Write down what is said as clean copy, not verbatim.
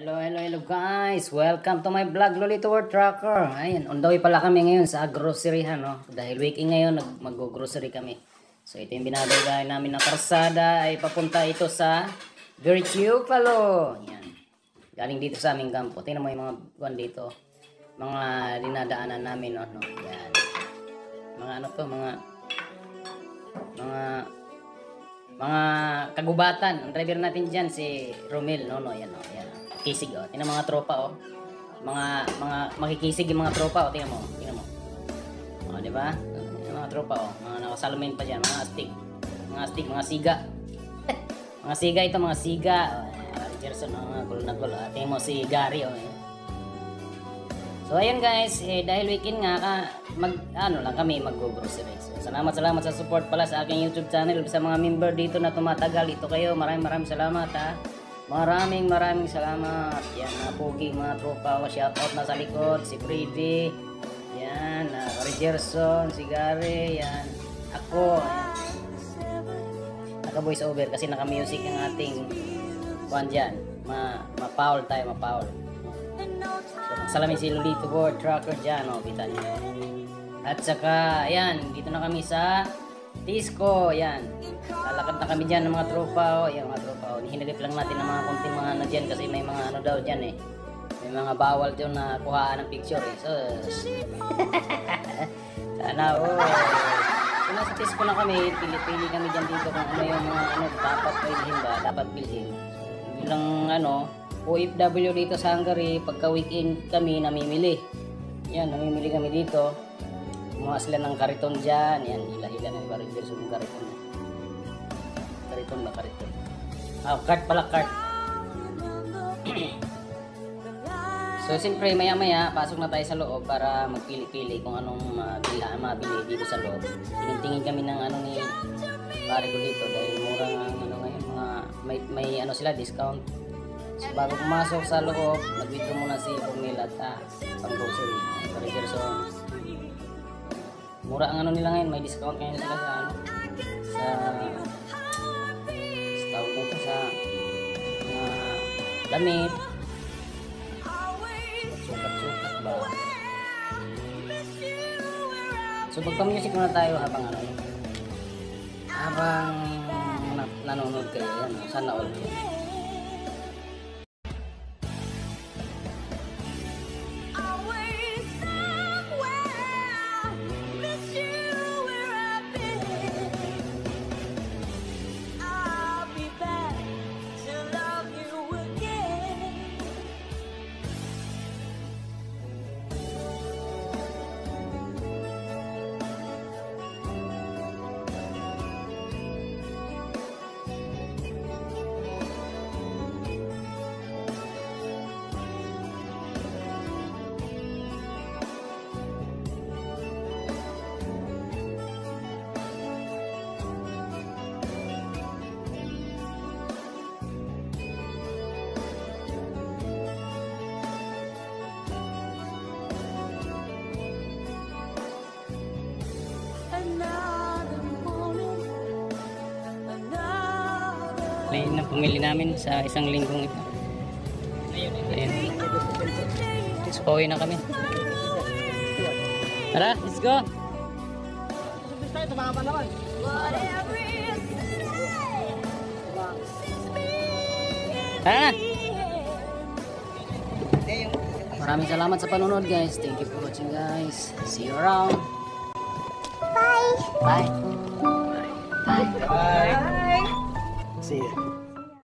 Hello guys! Welcome to my vlog, Lolito World Tracker. Ayan, on the way pala kami ngayon sa grocery no? Dahil weekend ngayon, mag-grocery kami. So ito yung binabay namin ng karsada ay papunta ito sa Virtue Palo. Ayan. Galing dito sa aming kampo. Tingnan mo yung mga buwan dito. Mga dinadaanan namin. No? Ayan. Mga ano to, mga kagubatan. Ang driver natin dyan si Romel. Ayan. Ayan. Kisig tingnan mga tropa mga makikisig yung mga tropa tingnan mo di ba yung mga tropa mga nakasalamin pa diyan mga astig mga siga mga siga ito mga siga Gerson mga gulo na gulo tingnan mo si Gary so ayun guys dahil weekend nga lang kami mag-grocery so, salamat sa support pala sa aking YouTube channel sa mga member dito na tumatagal ito kayo maraming salamat Maraming salamat. Yan, pogi mga tropa. Shoutout na sa likod. Si Freddy. Yan, Gerson, si Gary. Yan, ako. Naka-voice over kasi naka-music ang ating buwan dyan. Ma-foul tayo, ma-foul. So, salamin si Lolito World Tracker dyan. Kita nyo. At saka, yan, dito na kami sa Disco. Yan. Lalakad na kami dyan ng mga tropa. Yan, mga tropa. Hinagip lang natin ng mga konting mga ano dyan kasi may mga ano daw dyan may mga bawal dyan na kuhaan ng picture so sana so nasa Tisco na kami pili kami dyan dito kung ano yung mga ano dapat bilhin ba dapat bilhin bilang OFW dito sa Hungary pagka weekend kami namimili kami dito kumuha sila ng kariton dyan yan hila ng kariton cart pala cart. So siyempre maya pasok na tayo sa loob para magpili-pili kung anong mabili dito sa loob. Tingin kami ng ni pare ko dito dahil mura ngayon may sila discount. So bago pumasok sa loob, nag-withdraw muna si Formula at pang grocery. Para Gerson. Mura ang nila ngayon, may discount ngayon sila sa damit sukat ba so magpa-music muna tayo habang nanonood kayo sana all Ayun na pumili namin sa isang linggong ito. Ayun. So, pauwi na kami. Tara, let's go! Tara na! Maraming salamat sa panonood guys. Thank you for watching guys. See you around. Bye! Bye! Bye! Bye! See you.